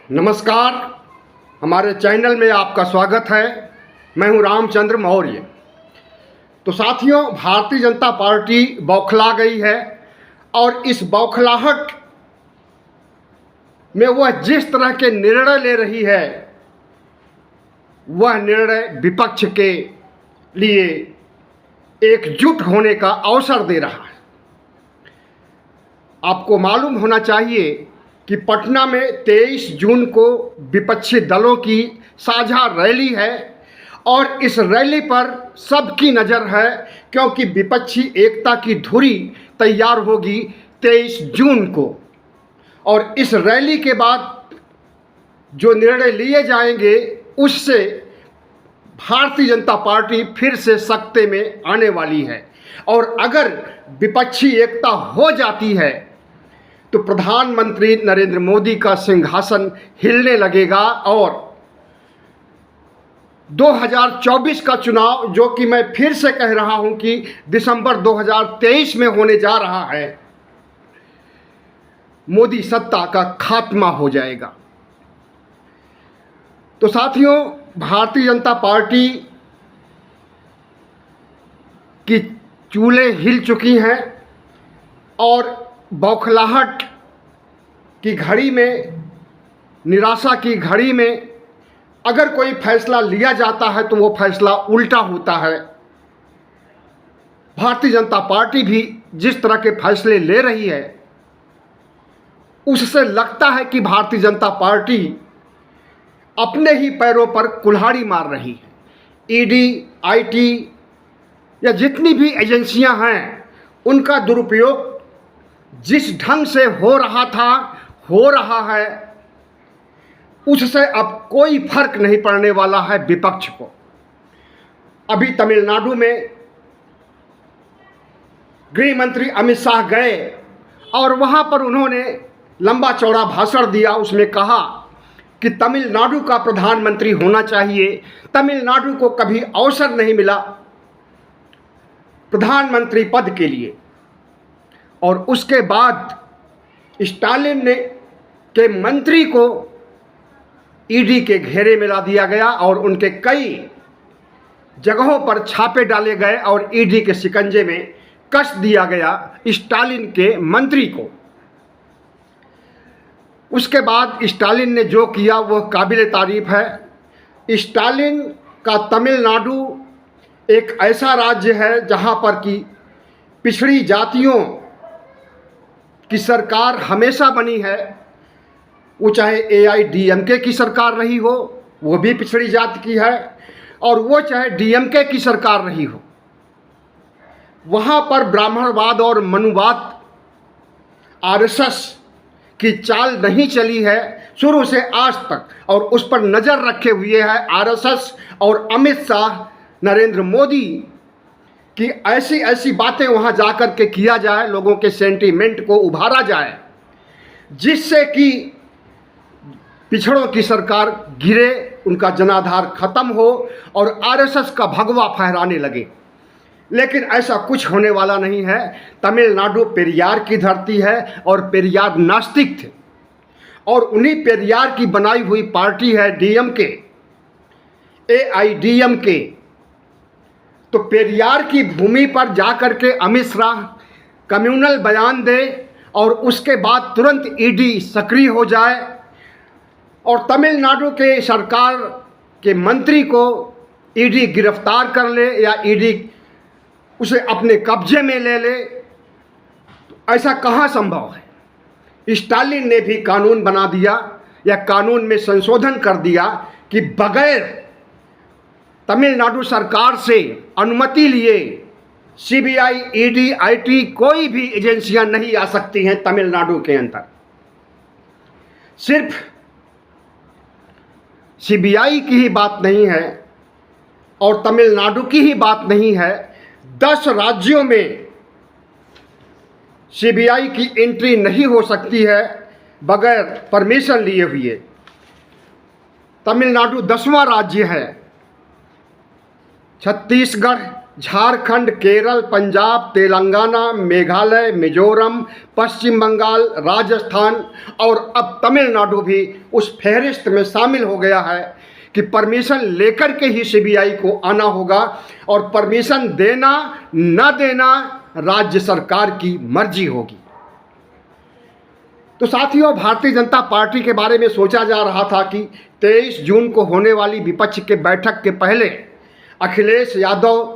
नमस्कार, हमारे चैनल में आपका स्वागत है। मैं हूं रामचंद्र मौर्य। तो साथियों, भारतीय जनता पार्टी बौखला गई है और इस बौखलाहट में वह जिस तरह के निर्णय ले रही है, वह निर्णय विपक्ष के लिए एकजुट होने का अवसर दे रहा है। आपको मालूम होना चाहिए कि पटना में 23 जून को विपक्षी दलों की साझा रैली है और इस रैली पर सबकी नज़र है, क्योंकि विपक्षी एकता की धुरी तैयार होगी 23 जून को। और इस रैली के बाद जो निर्णय लिए जाएंगे, उससे भारतीय जनता पार्टी फिर से सत्ते में आने वाली है। और अगर विपक्षी एकता हो जाती है तो प्रधानमंत्री नरेंद्र मोदी का सिंहासन हिलने लगेगा और 2024 का चुनाव, जो कि मैं फिर से कह रहा हूं कि दिसंबर 2023 में होने जा रहा है, मोदी सत्ता का खात्मा हो जाएगा। तो साथियों, भारतीय जनता पार्टी की चूलें हिल चुकी हैं और बौखलाहट की घड़ी में, निराशा की घड़ी में अगर कोई फैसला लिया जाता है तो वो फैसला उल्टा होता है। भारतीय जनता पार्टी भी जिस तरह के फैसले ले रही है, उससे लगता है कि भारतीय जनता पार्टी अपने ही पैरों पर कुल्हाड़ी मार रही है। ईडी, आईटी या जितनी भी एजेंसियां हैं, उनका दुरुपयोग जिस ढंग से हो रहा है, उससे अब कोई फर्क नहीं पड़ने वाला है विपक्ष को। अभी तमिलनाडु में गृह मंत्री अमित शाह गए और वहां पर उन्होंने लंबा चौड़ा भाषण दिया। उसमें कहा कि तमिलनाडु का प्रधानमंत्री होना चाहिए। तमिलनाडु को कभी अवसर नहीं मिला प्रधानमंत्री पद के लिए। और उसके बाद स्टालिन ने के मंत्री को ईडी के घेरे में ला दिया गया और उनके कई जगहों पर छापे डाले गए और ईडी के शिकंजे में कस दिया गया स्टालिन के मंत्री को। उसके बाद स्टालिन ने जो किया वह काबिल तारीफ है। स्टालिन का तमिलनाडु एक ऐसा राज्य है जहां पर कि पिछड़ी जातियों की सरकार हमेशा बनी है। वो चाहे AIDMK की सरकार रही हो, वो भी पिछड़ी जाति की है, और वो चाहे DMK की सरकार रही हो, वहाँ पर ब्राह्मणवाद और मनुवाद RSS की चाल नहीं चली है शुरू से आज तक, और उस पर नज़र रखे हुए है RSS और अमित शाह, नरेंद्र मोदी कि ऐसी ऐसी बातें वहाँ जाकर के किया जाए, लोगों के सेंटीमेंट को उभारा जाए, जिससे कि पिछड़ों की सरकार गिरे, उनका जनाधार खत्म हो और RSS का भगवा फहराने लगे। लेकिन ऐसा कुछ होने वाला नहीं है। तमिलनाडु पेरियार की धरती है और पेरियार नास्तिक थे, और उन्हीं पेरियार की बनाई हुई पार्टी है DMK, AIDMK। तो पेरियार की भूमि पर जाकर के अमित शाह कम्युनल बयान दे और उसके बाद तुरंत ईडी सक्रिय हो जाए और तमिलनाडु के सरकार के मंत्री को ईडी गिरफ्तार कर ले या ईडी उसे अपने कब्जे में ले ले, तो ऐसा कहाँ संभव है। स्टालिन ने भी कानून बना दिया या कानून में संशोधन कर दिया कि बगैर तमिलनाडु सरकार से अनुमति लिए CBI, ED, IT कोई भी एजेंसियां नहीं आ सकती हैं तमिलनाडु के अंदर। सिर्फ CBI की ही बात नहीं है और तमिलनाडु की ही बात नहीं है, 10 राज्यों में CBI की एंट्री नहीं हो सकती है बगैर परमिशन लिए हुए। तमिलनाडु 10वां राज्य है। छत्तीसगढ़ झारखंड, केरल, पंजाब, तेलंगाना, मेघालय, मिजोरम, पश्चिम बंगाल, राजस्थान और अब तमिलनाडु भी उस फहरिस्त में शामिल हो गया है कि परमिशन लेकर के ही सीबीआई को आना होगा और परमिशन देना न देना राज्य सरकार की मर्जी होगी। तो साथियों, भारतीय जनता पार्टी के बारे में सोचा जा रहा था कि 23 जून को होने वाली विपक्ष के बैठक के पहले अखिलेश यादव,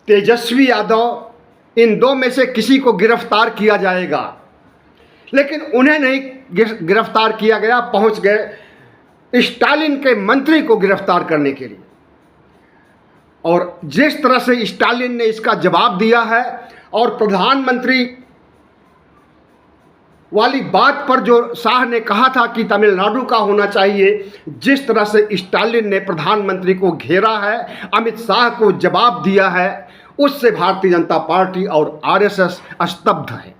तेजस्वी यादव, इन दो में से किसी को गिरफ्तार किया जाएगा, लेकिन उन्हें नहीं गिरफ्तार किया गया। पहुंच गए स्टालिन के मंत्री को गिरफ्तार करने के लिए। और जिस तरह से स्टालिन ने इसका जवाब दिया है और प्रधानमंत्री वाली बात पर जो शाह ने कहा था कि तमिलनाडु का होना चाहिए, जिस तरह से स्टालिन ने प्रधानमंत्री को घेरा है, अमित शाह को जवाब दिया है, उससे भारतीय जनता पार्टी और आरएसएस स्तब्ध है।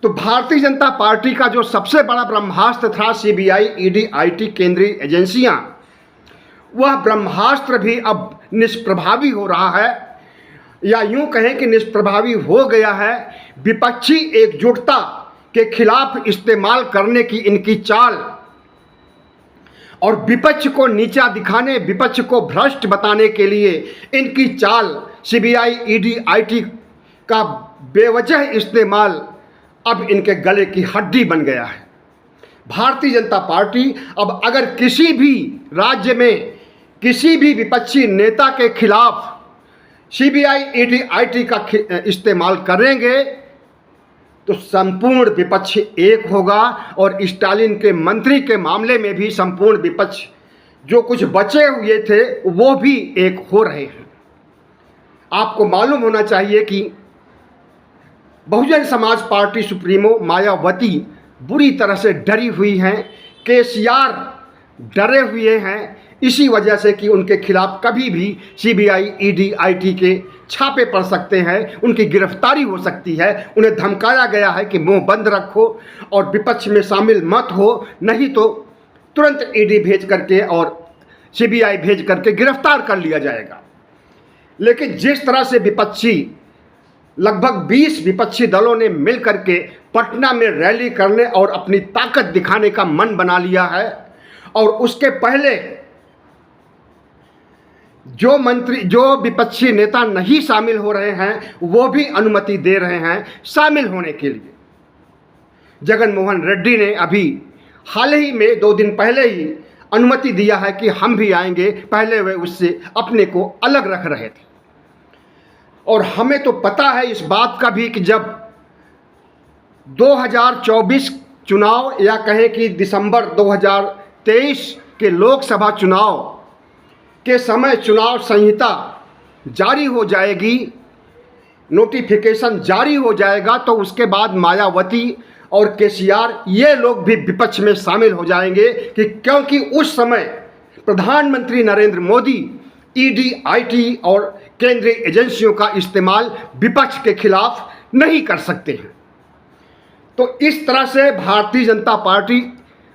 तो भारतीय जनता पार्टी का जो सबसे बड़ा ब्रह्मास्त्र था सीबीआई, ईडी, आईटी, केंद्रीय एजेंसियां, वह ब्रह्मास्त्र भी अब निष्प्रभावी हो रहा है, या यूं कहें कि निष्प्रभावी हो गया है। विपक्षी एकजुटता के खिलाफ इस्तेमाल करने की इनकी चाल और विपक्ष को नीचा दिखाने, विपक्ष को भ्रष्ट बताने के लिए इनकी चाल, सीबीआई, ईडी, आईटी का बेवजह इस्तेमाल अब इनके गले की हड्डी बन गया है। भारतीय जनता पार्टी अब अगर किसी भी राज्य में किसी भी विपक्षी नेता के खिलाफ सीबीआई, ईडी, आईटी का इस्तेमाल करेंगे तो संपूर्ण विपक्ष एक होगा और स्टालिन के मंत्री के मामले में भी संपूर्ण विपक्ष जो कुछ बचे हुए थे वो भी एक हो रहे हैं। आपको मालूम होना चाहिए कि बहुजन समाज पार्टी सुप्रीमो मायावती बुरी तरह से डरी हुई हैं, केसीआर डरे हुए हैं, इसी वजह से कि उनके खिलाफ कभी भी सीबीआई, ईडी, आईटी के छापे पड़ सकते हैं, उनकी गिरफ्तारी हो सकती है। उन्हें धमकाया गया है कि मुंह बंद रखो और विपक्ष में शामिल मत हो, नहीं तो तुरंत ईडी भेज करके और सीबीआई भेज करके गिरफ्तार कर लिया जाएगा। लेकिन जिस तरह से विपक्षी लगभग 20 विपक्षी दलों ने मिल करके पटना में रैली करने और अपनी ताकत दिखाने का मन बना लिया है, और उसके पहले जो विपक्षी नेता नहीं शामिल हो रहे हैं वो भी अनुमति दे रहे हैं शामिल होने के लिए। जगन मोहन रेड्डी ने अभी हाल ही में 2 दिन पहले ही अनुमति दिया है कि हम भी आएंगे, पहले वे उससे अपने को अलग रख रहे थे। और हमें तो पता है इस बात का भी कि जब 2024 चुनाव या कहें कि दिसंबर 2023 के लोकसभा चुनाव के समय चुनाव संहिता जारी हो जाएगी, नोटिफिकेशन जारी हो जाएगा, तो उसके बाद मायावती और केसीआर ये लोग भी विपक्ष में शामिल हो जाएंगे कि क्योंकि उस समय प्रधानमंत्री नरेंद्र मोदी ईडी, आईटी और केंद्रीय एजेंसियों का इस्तेमाल विपक्ष के खिलाफ नहीं कर सकते हैं। तो इस तरह से भारतीय जनता पार्टी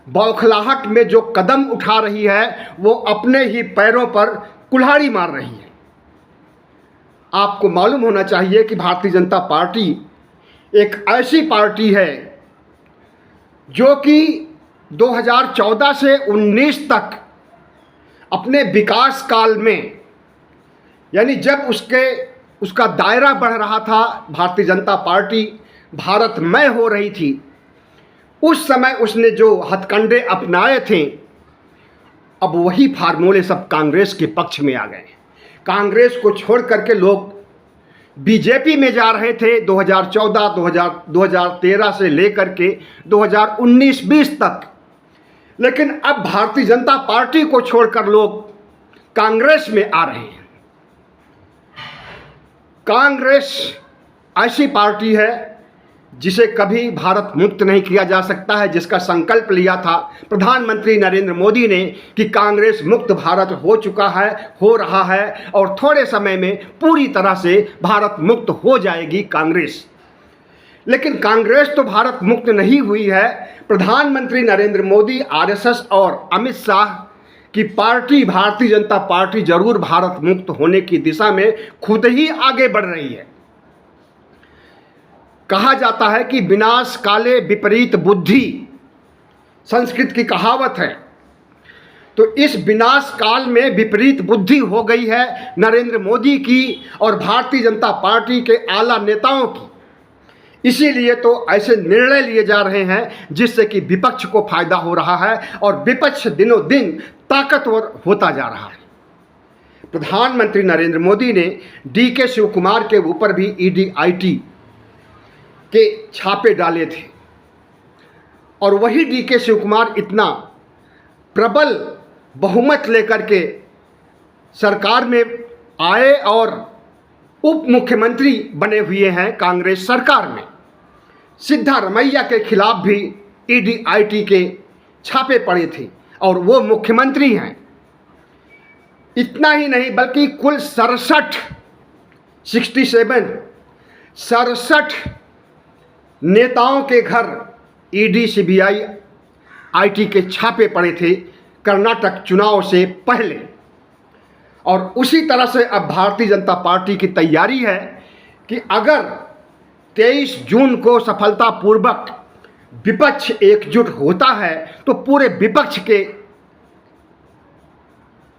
बौखलाहट में जो कदम उठा रही है वो अपने ही पैरों पर कुल्हाड़ी मार रही है। आपको मालूम होना चाहिए कि भारतीय जनता पार्टी एक ऐसी पार्टी है जो कि 2014 से 19 तक अपने विकास काल में, यानी जब उसका दायरा बढ़ रहा था, भारतीय जनता पार्टी भारतमय हो रही थी, उस समय उसने जो हथकंडे अपनाए थे, अब वही फार्मूले सब कांग्रेस के पक्ष में आ गए। कांग्रेस को छोड़ करके लोग बीजेपी में जा रहे थे 2014, 2013 से लेकर के 2019-20 तक, लेकिन अब भारतीय जनता पार्टी को छोड़कर लोग कांग्रेस में आ रहे हैं। कांग्रेस ऐसी पार्टी है जिसे कभी भारत मुक्त नहीं किया जा सकता है, जिसका संकल्प लिया था प्रधानमंत्री नरेंद्र मोदी ने कि कांग्रेस मुक्त भारत हो चुका है, हो रहा है, और थोड़े समय में पूरी तरह से भारत मुक्त हो जाएगी कांग्रेस। लेकिन कांग्रेस तो भारत मुक्त नहीं हुई है। प्रधानमंत्री नरेंद्र मोदी, आरएसएस और अमित शाह कि पार्टी भारतीय जनता पार्टी जरूर भारत मुक्त होने की दिशा में खुद ही आगे बढ़ रही है। कहा जाता है कि विनाश काले विपरीत बुद्धि, संस्कृत की कहावत है। तो इस विनाश काल में विपरीत बुद्धि हो गई है नरेंद्र मोदी की और भारतीय जनता पार्टी के आला नेताओं की। इसीलिए तो ऐसे निर्णय लिए जा रहे हैं जिससे कि विपक्ष को फायदा हो रहा है और विपक्ष दिनों दिन ताकतवर होता जा रहा है। प्रधानमंत्री नरेंद्र मोदी ने डीके शिव कुमार के ऊपर भी ईडी-आईटी के छापे डाले थे और वही डीके शिव कुमार इतना प्रबल बहुमत लेकर के सरकार में आए और उप मुख्यमंत्री बने हुए हैं कांग्रेस सरकार में। सिद्धारमैया के खिलाफ भी ईडी-आईटी के छापे पड़े थे और वो मुख्यमंत्री हैं। इतना ही नहीं बल्कि कुल 67 नेताओं के घर ईडी सीबीआई आईटी के छापे पड़े थे कर्नाटक चुनाव से पहले। और उसी तरह से अब भारतीय जनता पार्टी की तैयारी है कि अगर 23 जून को सफलतापूर्वक विपक्ष एकजुट होता है तो पूरे विपक्ष के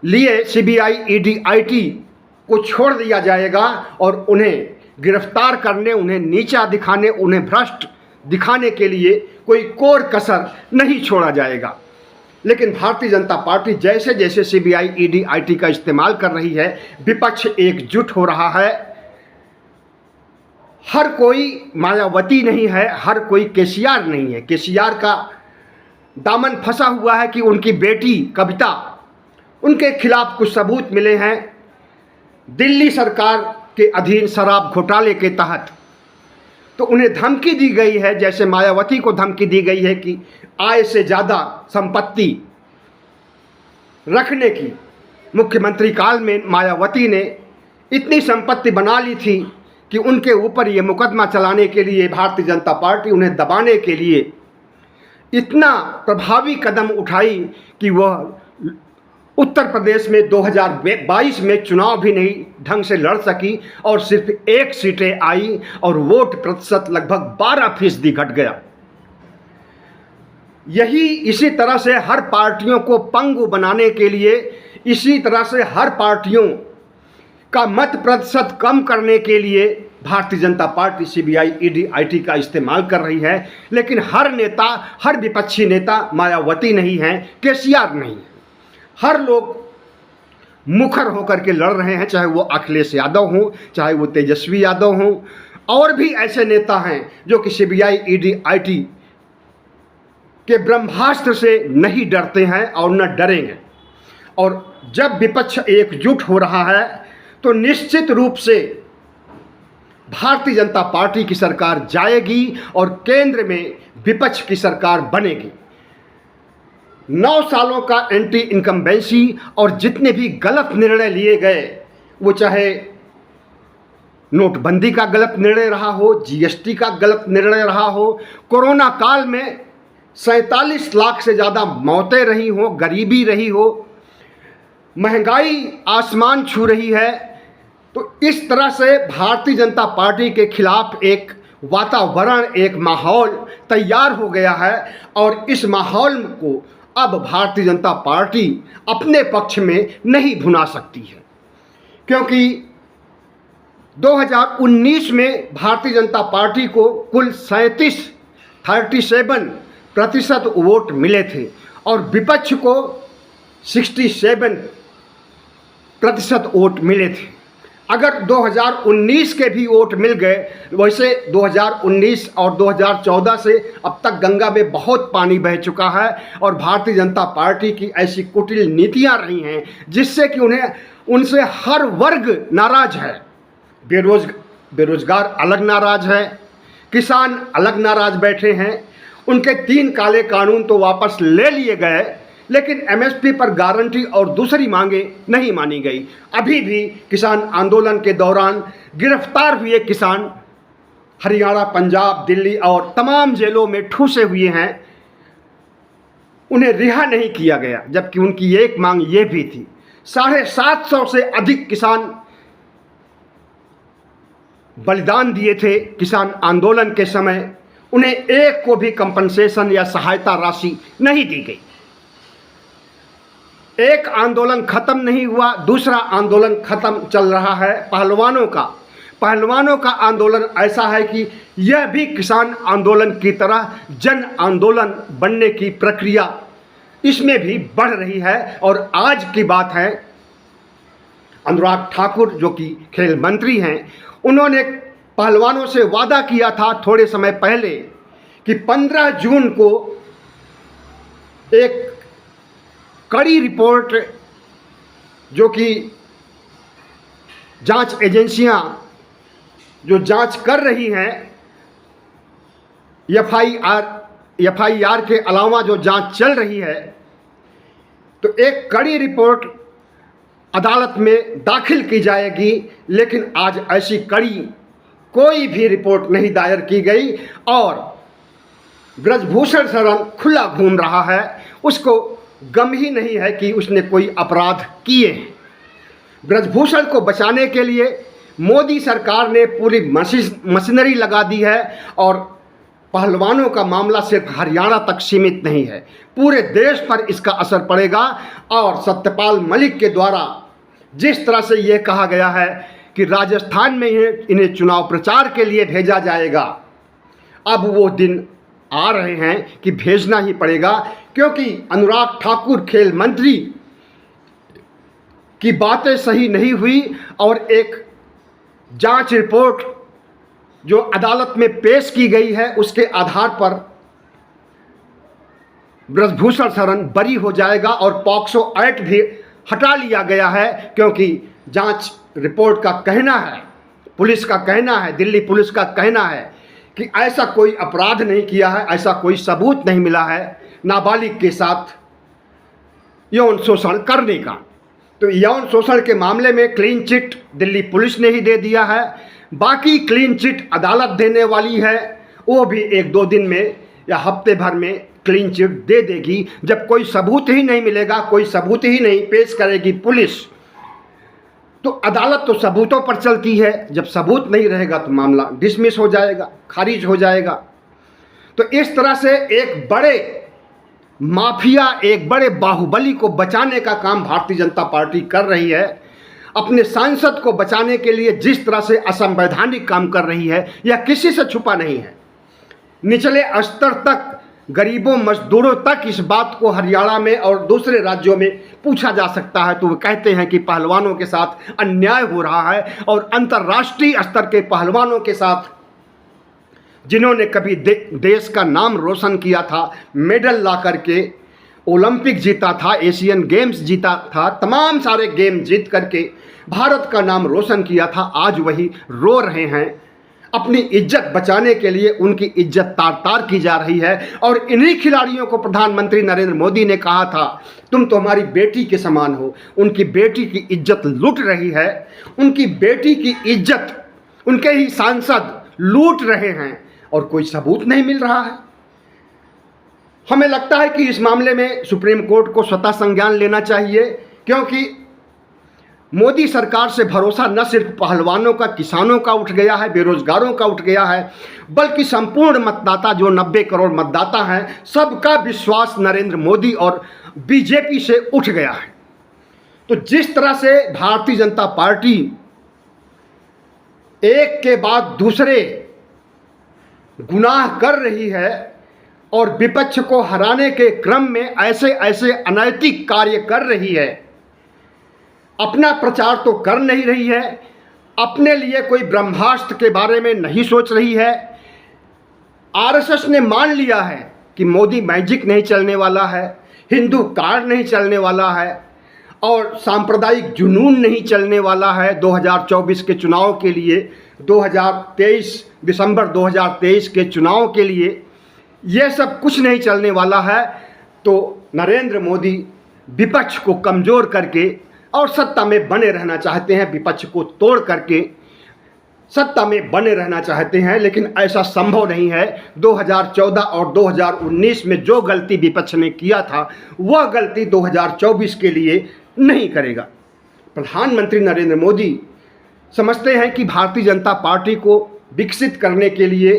लिए सीबीआई ईडी-आईटी को छोड़ दिया जाएगा और उन्हें गिरफ्तार करने, उन्हें नीचा दिखाने, उन्हें भ्रष्ट दिखाने के लिए कोई कोर कसर नहीं छोड़ा जाएगा। लेकिन भारतीय जनता पार्टी जैसे जैसे सीबीआई ईडी-आईटी का इस्तेमाल कर रही है, विपक्ष एकजुट हो रहा है। हर कोई मायावती नहीं है, हर कोई केसीआर नहीं है। केसीआर का दामन फंसा हुआ है कि उनकी बेटी कविता, उनके खिलाफ कुछ सबूत मिले हैं दिल्ली सरकार के अधीन शराब घोटाले के तहत। तो उन्हें धमकी दी गई है, जैसे मायावती को धमकी दी गई है कि आय से ज़्यादा संपत्ति रखने की। मुख्यमंत्री काल में मायावती ने इतनी संपत्ति बना ली थी कि उनके ऊपर ये मुकदमा चलाने के लिए भारतीय जनता पार्टी, उन्हें दबाने के लिए इतना प्रभावी कदम उठाई कि वह उत्तर प्रदेश में 2022 में चुनाव भी नहीं ढंग से लड़ सकी और सिर्फ 1 सीटें आई और वोट प्रतिशत लगभग 12% घट गया। इसी तरह से हर पार्टियों को पंगु बनाने के लिए, इसी तरह से हर पार्टियों का मत प्रतिशत कम करने के लिए Bharatiya Janata party CBI ED-IT का इस्तेमाल कर रही है। लेकिन हर नेता, हर विपक्षी नेता मायावती नहीं है, केसीआर नहीं है। हर लोग मुखर होकर के लड़ रहे हैं, चाहे वो अखिलेश यादव हों, चाहे वो तेजस्वी यादव हों, और भी ऐसे नेता हैं जो कि सीबीआई ईडी-आईटी के ब्रह्मास्त्र से नहीं डरते हैं और न डरेंगे। और जब विपक्ष एकजुट हो रहा है तो निश्चित रूप से भारतीय जनता पार्टी की सरकार जाएगी और केंद्र में विपक्ष की सरकार बनेगी। 9 सालों का एंटी इनकम्बेंसी और जितने भी गलत निर्णय लिए गए, वो चाहे नोटबंदी का गलत निर्णय रहा हो, जीएसटी का गलत निर्णय रहा हो, कोरोना काल में 47 लाख से ज़्यादा मौतें रही हो, गरीबी रही हो, महंगाई आसमान छू रही है, तो इस तरह से भारतीय जनता पार्टी के खिलाफ एक वातावरण, एक माहौल तैयार हो गया है। और इस माहौल को अब भारतीय जनता पार्टी अपने पक्ष में नहीं भुना सकती है, क्योंकि 2019 में भारतीय जनता पार्टी को कुल 37% वोट मिले थे और विपक्ष को 67% वोट मिले थे। अगर 2019 के भी वोट मिल गए, वैसे 2019 और 2014 से अब तक गंगा में बहुत पानी बह चुका है और भारतीय जनता पार्टी की ऐसी कुटिल नीतियां रही हैं जिससे कि उनसे हर वर्ग नाराज है। बेरोजगार अलग नाराज है, किसान अलग नाराज बैठे हैं। उनके 3 काले कानून तो वापस ले लिए गए, लेकिन एमएसपी पर गारंटी और दूसरी मांगे नहीं मानी गई। अभी भी किसान आंदोलन के दौरान गिरफ्तार हुए किसान हरियाणा, पंजाब, दिल्ली और तमाम जेलों में ठूसे हुए हैं। उन्हें रिहा नहीं किया गया, जबकि उनकी एक मांग ये भी थी। 750 से अधिक किसान बलिदान दिए थे किसान आंदोलन के समय, उन्हें एक को भी कंपनसेशन या सहायता राशि नहीं दी गई। एक आंदोलन खत्म नहीं हुआ, दूसरा आंदोलन खत्म चल रहा है पहलवानों का आंदोलन ऐसा है कि यह भी किसान आंदोलन की तरह जन आंदोलन बनने की प्रक्रिया इसमें भी बढ़ रही है। और आज की बात है, अनुराग ठाकुर जो कि खेल मंत्री हैं, उन्होंने पहलवानों से वादा किया था थोड़े समय पहले कि 15 जून को एक कड़ी रिपोर्ट जो कि जांच एजेंसियां जो जांच कर रही हैं, एफआईआर के अलावा जो जांच चल रही है, तो एक कड़ी रिपोर्ट अदालत में दाखिल की जाएगी। लेकिन आज ऐसी कड़ी कोई भी रिपोर्ट नहीं दायर की गई और ब्रजभूषण शरण खुला घूम रहा है। उसको गम ही नहीं है कि उसने कोई अपराध किए हैं। ब्रजभूषण को बचाने के लिए मोदी सरकार ने पूरी मशीनरी लगा दी है और पहलवानों का मामला सिर्फ हरियाणा तक सीमित नहीं है, पूरे देश पर इसका असर पड़ेगा। और सत्यपाल मलिक के द्वारा जिस तरह से ये कहा गया है कि राजस्थान में इन्हें चुनाव प्रचार के लिए भेजा जाएगा, अब वो दिन आ रहे हैं कि भेजना ही पड़ेगा, क्योंकि अनुराग ठाकुर खेल मंत्री की बातें सही नहीं हुई और एक जांच रिपोर्ट जो अदालत में पेश की गई है उसके आधार पर ब्रजभूषण शरण बरी हो जाएगा और पॉक्सो एक्ट भी हटा लिया गया है, क्योंकि जांच रिपोर्ट का कहना है, पुलिस का कहना है, दिल्ली पुलिस का कहना है कि ऐसा कोई अपराध नहीं किया है, ऐसा कोई सबूत नहीं मिला है नाबालिग के साथ यौन शोषण करने का। तो यौन शोषण के मामले में क्लीन चिट दिल्ली पुलिस ने ही दे दिया है, बाकी क्लीन चिट अदालत देने वाली है, वो भी 1-2 दिन में या हफ्ते भर में क्लीन चिट दे देगी। जब कोई सबूत ही नहीं मिलेगा, कोई सबूत ही नहीं पेश करेगी पुलिस, तो अदालत तो सबूतों पर चलती है। जब सबूत नहीं रहेगा तो मामला डिसमिस हो जाएगा, खारिज हो जाएगा। तो इस तरह से एक बड़े माफिया, एक बड़े बाहुबली को बचाने का काम भारतीय जनता पार्टी कर रही है। अपने सांसद को बचाने के लिए जिस तरह से असंवैधानिक काम कर रही है, यह किसी से छुपा नहीं है। निचले स्तर तक, गरीबों मजदूरों तक इस बात को हरियाणा में और दूसरे राज्यों में पूछा जा सकता है, तो वो कहते हैं कि पहलवानों के साथ अन्याय हो रहा है। और अंतर्राष्ट्रीय स्तर के पहलवानों के साथ, जिन्होंने कभी देश का नाम रोशन किया था, मेडल ला करके ओलंपिक जीता था, एशियन गेम्स जीता था, तमाम सारे गेम जीत करके भारत का नाम रोशन किया था, आज वही रो रहे हैं। अपनी इज्जत बचाने के लिए उनकी इज्जत तार तार की जा रही है। और इन्हीं खिलाड़ियों को प्रधानमंत्री नरेंद्र मोदी ने कहा था, तुम तो हमारी बेटी के समान हो। उनकी बेटी की इज्जत लूट रही है, उनकी बेटी की इज्जत उनके ही सांसद लूट रहे हैं और कोई सबूत नहीं मिल रहा है। हमें लगता है कि इस मामले में सुप्रीम कोर्ट को स्वतः संज्ञान लेना चाहिए, क्योंकि मोदी सरकार से भरोसा न सिर्फ पहलवानों का, किसानों का उठ गया है, बेरोजगारों का उठ गया है, बल्कि संपूर्ण मतदाता जो 90 करोड़ मतदाता हैं, सबका विश्वास नरेंद्र मोदी और बीजेपी से उठ गया है। तो जिस तरह से भारतीय जनता पार्टी एक के बाद दूसरे गुनाह कर रही है और विपक्ष को हराने के क्रम में ऐसे ऐसे अनैतिक कार्य कर रही है, अपना प्रचार तो कर नहीं रही है, अपने लिए कोई ब्रह्मास्त्र के बारे में नहीं सोच रही है। आरएसएस ने मान लिया है कि मोदी मैजिक नहीं चलने वाला है, हिंदू कार्ड नहीं चलने वाला है और सांप्रदायिक जुनून नहीं चलने वाला है। 2024 के चुनाव के लिए, 2023 दिसंबर 2023 के चुनाव के लिए यह सब कुछ नहीं चलने वाला है। तो नरेंद्र मोदी विपक्ष को कमज़ोर करके और सत्ता में बने रहना चाहते हैं, विपक्ष को तोड़ करके सत्ता में बने रहना चाहते हैं, लेकिन ऐसा संभव नहीं है। 2014 और 2019 में जो गलती विपक्ष ने किया था वह गलती 2024 के लिए नहीं करेगा। प्रधानमंत्री नरेंद्र मोदी समझते हैं कि भारतीय जनता पार्टी को विकसित करने के लिए,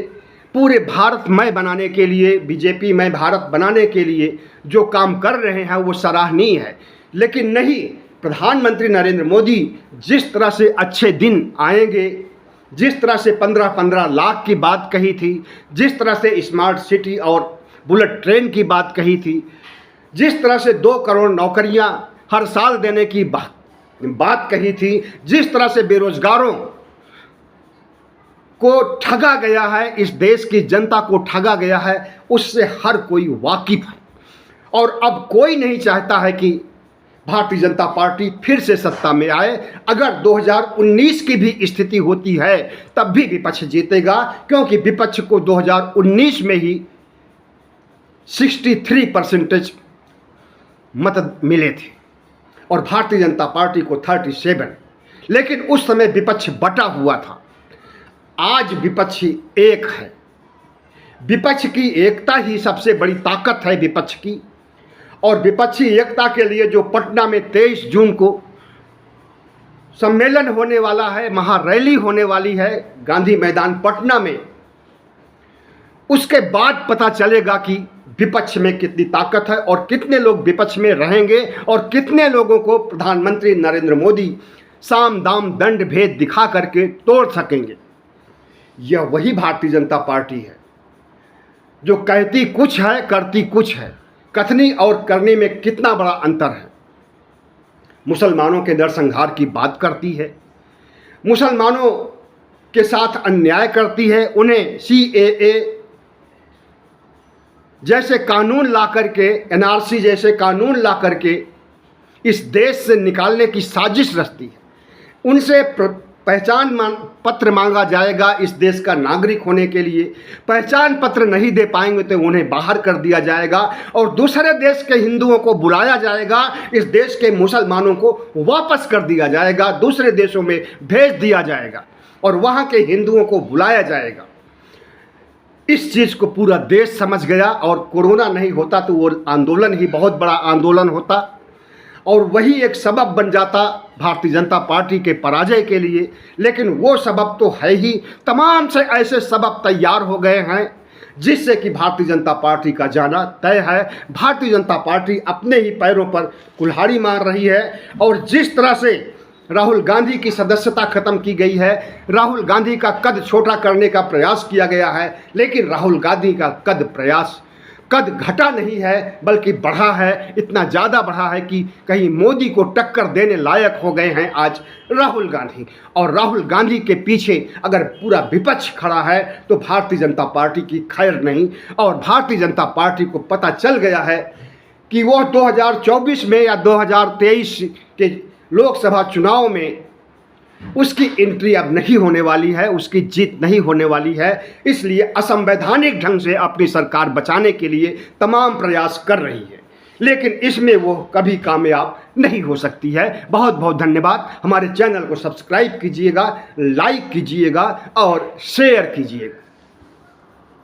पूरे भारतमय बनाने के लिए, बीजेपीमय भारत बनाने के लिए जो काम कर रहे हैं वो सराहनीय है। लेकिन नहीं, प्रधानमंत्री नरेंद्र मोदी जिस तरह से अच्छे दिन आएंगे, जिस तरह से 15-15 लाख की बात कही थी, जिस तरह से स्मार्ट सिटी और बुलेट ट्रेन की बात कही थी, जिस तरह से 2 करोड़ नौकरियां हर साल देने की बात कही थी, जिस तरह से बेरोजगारों को ठगा गया है, इस देश की जनता को ठगा गया है, उससे हर कोई वाकिफ है। और अब कोई नहीं चाहता है कि भारतीय जनता पार्टी फिर से सत्ता में आए। अगर 2019 की भी स्थिति होती है तब भी विपक्ष जीतेगा, क्योंकि विपक्ष को 2019 में ही 63% मत मिले थे और भारतीय जनता पार्टी को 37। लेकिन उस समय विपक्ष बटा हुआ था। आज विपक्ष एक है। विपक्ष की एकता ही सबसे बड़ी ताकत है विपक्ष की। और विपक्षी एकता के लिए जो पटना में 23 जून को सम्मेलन होने वाला है, महारैली होने वाली है गांधी मैदान पटना में, उसके बाद पता चलेगा कि विपक्ष में कितनी ताकत है और कितने लोग विपक्ष में रहेंगे और कितने लोगों को प्रधानमंत्री नरेंद्र मोदी साम दाम दंड भेद दिखा करके तोड़ सकेंगे। यह वही भारतीय जनता पार्टी है जो कहती कुछ है, करती कुछ है। कथनी और करने में कितना बड़ा अंतर है। मुसलमानों के नरसंहार की बात करती है, मुसलमानों के साथ अन्याय करती है, उन्हें CAA जैसे कानून ला करके, NRC जैसे कानून ला करके इस देश से निकालने की साजिश रचती है। उनसे पहचान पत्र मांगा जाएगा इस देश का नागरिक होने के लिए। पहचान पत्र नहीं दे पाएंगे तो उन्हें बाहर कर दिया जाएगा और दूसरे देश के हिंदुओं को बुलाया जाएगा, इस देश के मुसलमानों को वापस कर दिया जाएगा, दूसरे देशों में भेज दिया जाएगा और वहाँ के हिंदुओं को बुलाया जाएगा। इस चीज़ को पूरा देश समझ गया और कोरोना नहीं होता तो वो आंदोलन ही बहुत बड़ा आंदोलन होता और वही एक सबब बन जाता भारतीय जनता पार्टी के पराजय के लिए। लेकिन वो सबब तो है ही, तमाम से ऐसे सबब तैयार हो गए हैं जिससे कि भारतीय जनता पार्टी का जाना तय है। भारतीय जनता पार्टी अपने ही पैरों पर कुल्हाड़ी मार रही है और जिस तरह से राहुल गांधी की सदस्यता खत्म की गई है, राहुल गांधी का कद छोटा करने का प्रयास किया गया है, लेकिन राहुल गांधी का कद घटा नहीं है बल्कि बढ़ा है। इतना ज़्यादा बढ़ा है कि कहीं मोदी को टक्कर देने लायक हो गए हैं आज राहुल गांधी। और राहुल गांधी के पीछे अगर पूरा विपक्ष खड़ा है तो भारतीय जनता पार्टी की खैर नहीं। और भारतीय जनता पार्टी को पता चल गया है कि वो 2024 में या 2023 के लोकसभा चुनाव में उसकी एंट्री अब नहीं होने वाली है, उसकी जीत नहीं होने वाली है। इसलिए असंवैधानिक ढंग से अपनी सरकार बचाने के लिए तमाम प्रयास कर रही है, लेकिन इसमें वो कभी कामयाब नहीं हो सकती है। बहुत बहुत धन्यवाद। हमारे चैनल को सब्सक्राइब कीजिएगा, लाइक कीजिएगा और शेयर कीजिएगा।